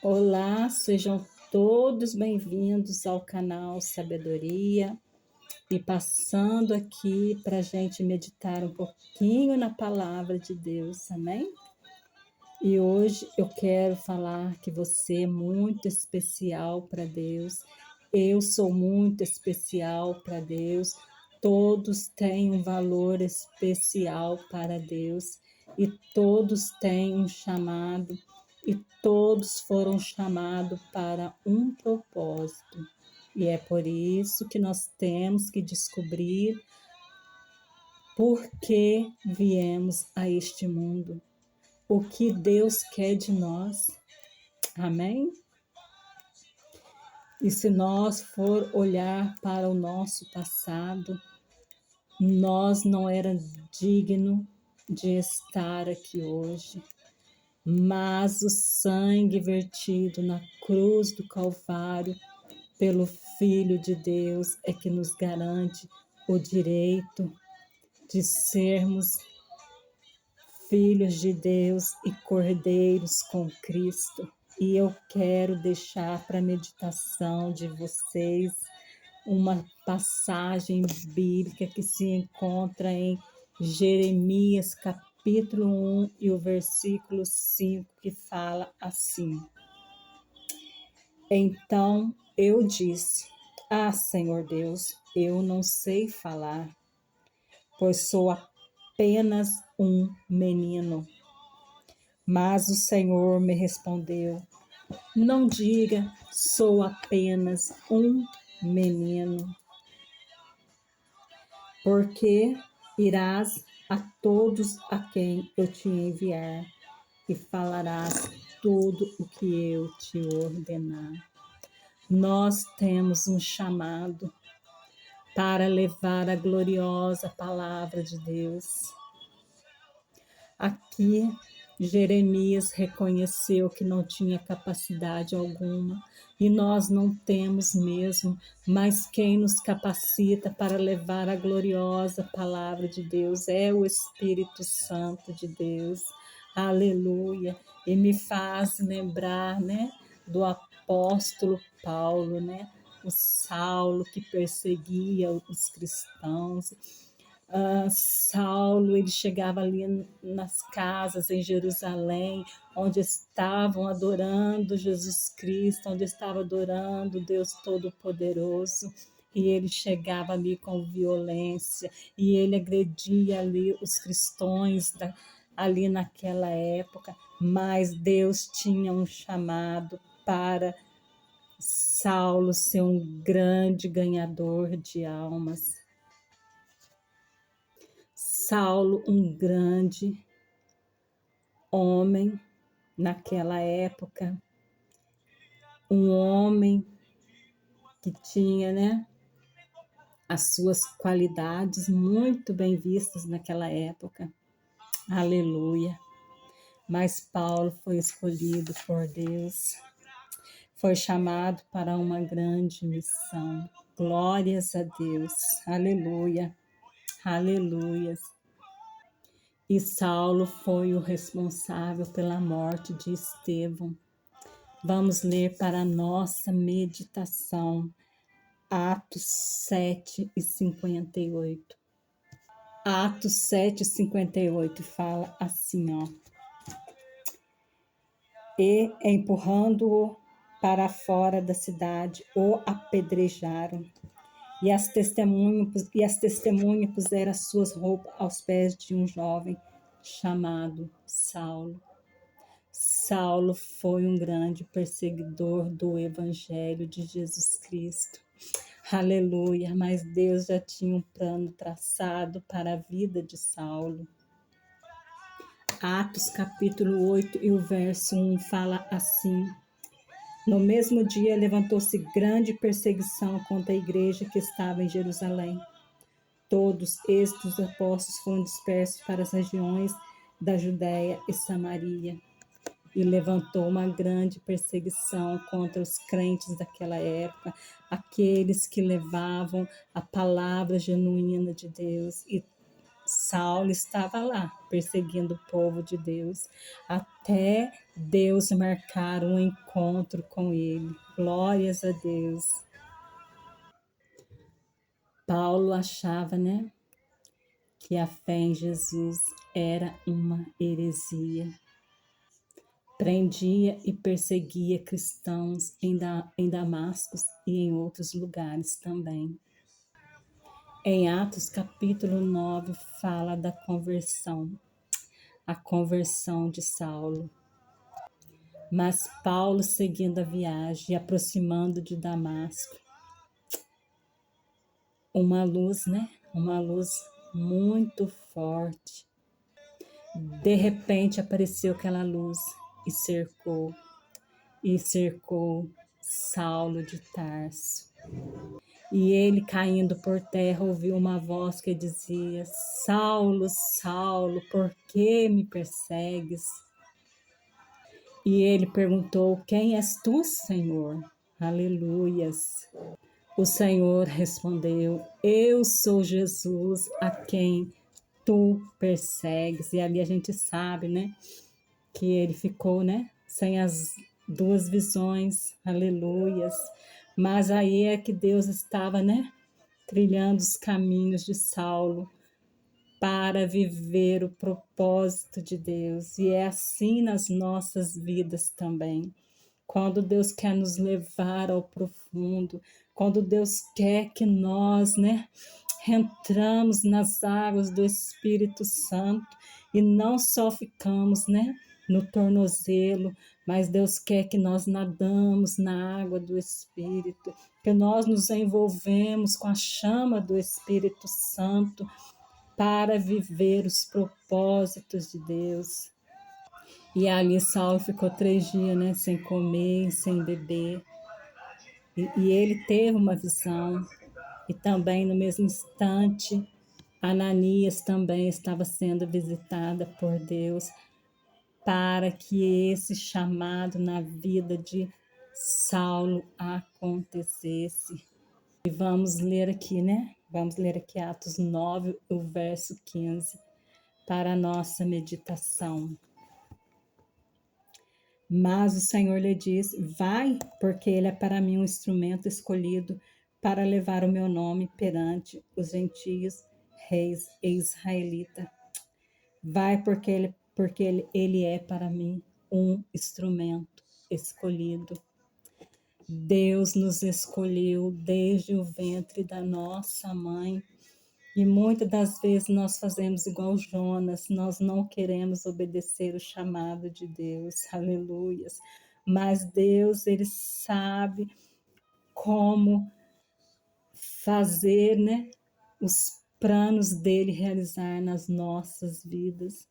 Olá, sejam todos bem-vindos ao canal Sabedoria e passando aqui para a gente meditar um pouquinho na palavra de Deus, amém? E hoje eu quero falar que você é muito especial para Deus, eu sou muito especial para Deus, todos têm um valor especial para Deus e todos têm um chamado e todos foram chamados para um propósito. E é por isso que nós temos que descobrir por que viemos a este mundo, o que Deus quer de nós. Amém? E se nós for olhar para o nosso passado, nós não era digno de estar aqui hoje. Mas o sangue vertido na cruz do Calvário pelo Filho de Deus é que nos garante o direito de sermos filhos de Deus e cordeiros com Cristo. E eu quero deixar para a meditação de vocês uma passagem bíblica que se encontra em Jeremias capítulo 1 e o versículo 5, que fala assim: Então eu disse: Senhor Deus, eu não sei falar, pois sou apenas um menino. Mas o Senhor me respondeu: Não diga, sou apenas um menino, porque irás a todos a quem eu te enviar e falarás tudo o que eu te ordenar. Nós temos um chamado para levar a gloriosa palavra de Deus. Aqui, Jeremias reconheceu que não tinha capacidade alguma, e nós não temos mesmo, mas quem nos capacita para levar a gloriosa palavra de Deus é o Espírito Santo de Deus. Aleluia! E me faz lembrar, do apóstolo Paulo, o Saulo que perseguia os cristãos. Saulo, ele chegava ali nas casas em Jerusalém, onde estavam adorando Jesus Cristo, onde estava adorando Deus Todo-Poderoso, e ele chegava ali com violência, e ele agredia ali os cristãos ali naquela época, mas Deus tinha um chamado para Saulo ser um grande ganhador de almas. Saulo, um grande homem naquela época, um homem que tinha, as suas qualidades muito bem vistas naquela época. Aleluia! Mas Paulo foi escolhido por Deus, foi chamado para uma grande missão. Glórias a Deus! Aleluia! Aleluia! E Saulo foi o responsável pela morte de Estevão. Vamos ler para a nossa meditação, Atos 7 e 58. Atos 7 e 58 fala assim, E empurrando-o para fora da cidade, o apedrejaram. E as testemunhas puseram as suas roupas aos pés de um jovem chamado Saulo. Saulo foi um grande perseguidor do Evangelho de Jesus Cristo. Aleluia! Mas Deus já tinha um plano traçado para a vida de Saulo. Atos capítulo 8 e o verso 1 fala assim: No mesmo dia levantou-se grande perseguição contra a igreja que estava em Jerusalém. Todos estes apóstolos foram dispersos para as regiões da Judéia e Samaria, e levantou uma grande perseguição contra os crentes daquela época, aqueles que levavam a palavra genuína de Deus, e Saulo estava lá, perseguindo o povo de Deus, até Deus marcar um encontro com ele. Glórias a Deus. Paulo achava, né, que a fé em Jesus era uma heresia. Prendia e perseguia cristãos em Damasco e em outros lugares também. Em Atos capítulo 9 fala da conversão, a conversão de Saulo. Mas Paulo, seguindo a viagem e aproximando de Damasco, uma luz, né? Uma luz muito forte. De repente apareceu aquela luz e cercou Saulo de Tarso. E ele, caindo por terra, ouviu uma voz que dizia: Saulo, Saulo, por que me persegues? E ele perguntou: Quem és tu, Senhor? Aleluias. O Senhor respondeu: Eu sou Jesus, a quem tu persegues. E ali a gente sabe, né, que ele ficou, né, sem as duas visões. Aleluias. Mas aí é que Deus estava, né, trilhando os caminhos de Saulo para viver o propósito de Deus. E é assim nas nossas vidas também. Quando Deus quer nos levar ao profundo, quando Deus quer que nós, né, entramos nas águas do Espírito Santo e não só ficamos, né, no tornozelo, mas Deus quer que nós nadamos na água do Espírito, que nós nos envolvemos com a chama do Espírito Santo para viver os propósitos de Deus. E ali Saulo ficou 3 dias, né, sem comer, sem beber. E ele teve uma visão. E também no mesmo instante, Ananias também estava sendo visitada por Deus para que esse chamado na vida de Saulo acontecesse. E vamos ler aqui, né? Vamos ler aqui Atos 9, o verso 15, para a nossa meditação. Mas o Senhor lhe disse: Vai, porque ele é para mim um instrumento escolhido para levar o meu nome perante os gentios, reis e israelitas. Vai, porque ele é para mim um instrumento escolhido. Deus nos escolheu desde o ventre da nossa mãe. E muitas das vezes nós fazemos igual Jonas, nós não queremos obedecer o chamado de Deus, aleluias. Mas Deus, Ele sabe como fazer, né, os planos dele realizar nas nossas vidas,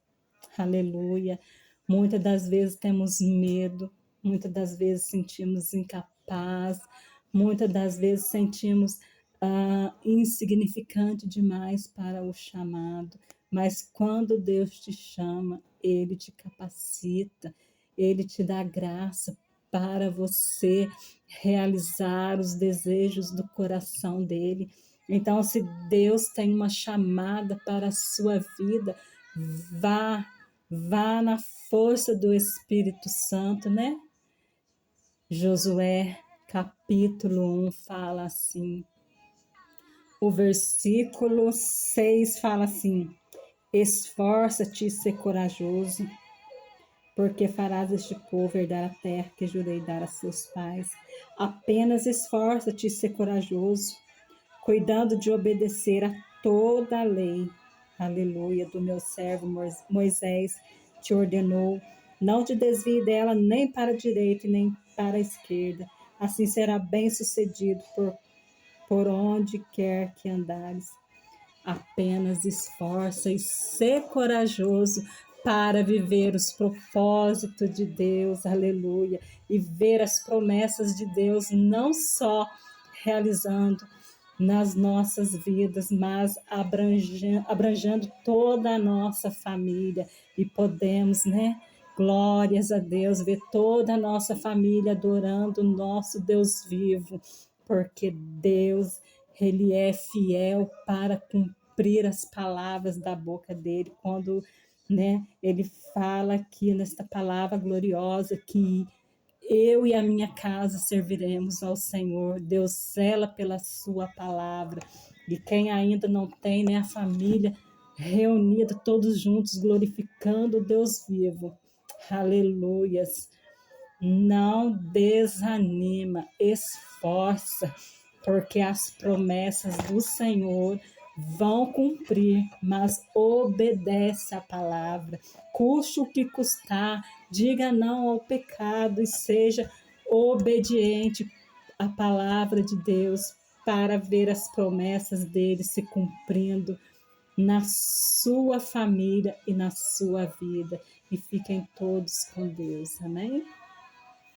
aleluia. Muitas das vezes temos medo, muitas das vezes sentimos incapaz, muitas das vezes sentimos insignificante demais para o chamado, mas quando Deus te chama, Ele te capacita, Ele te dá graça para você realizar os desejos do coração dele. Então, se Deus tem uma chamada para a sua vida, vá na força do Espírito Santo, né? Josué capítulo 1 fala assim, o versículo 6 fala assim: esforça-te e ser corajoso, porque farás este povo herdar a terra que jurei dar a seus pais. Apenas esforça-te e ser corajoso, cuidando de obedecer a toda a lei, aleluia, do meu servo Moisés te ordenou. Não te desvie dela nem para a direita nem para a esquerda. Assim será bem sucedido por onde quer que andares. Apenas esforça e ser corajoso para viver os propósitos de Deus, aleluia, e ver as promessas de Deus não só realizando nas nossas vidas, mas abrangendo toda a nossa família, e podemos, né, glórias a Deus, ver toda a nossa família adorando o nosso Deus vivo, porque Deus, Ele é fiel para cumprir cumprir as palavras da boca dele, quando, né, ele fala aqui nesta palavra gloriosa que eu e a minha casa serviremos ao Senhor. Deus zela pela sua palavra. E quem ainda não tem, né, a família reunida, todos juntos, glorificando o Deus vivo. Aleluias. Não desanima, esforça, porque as promessas do Senhor vão cumprir, mas obedece a palavra. Custe o que custar, diga não ao pecado e seja obediente à palavra de Deus para ver as promessas dele se cumprindo na sua família e na sua vida. E fiquem todos com Deus. Amém?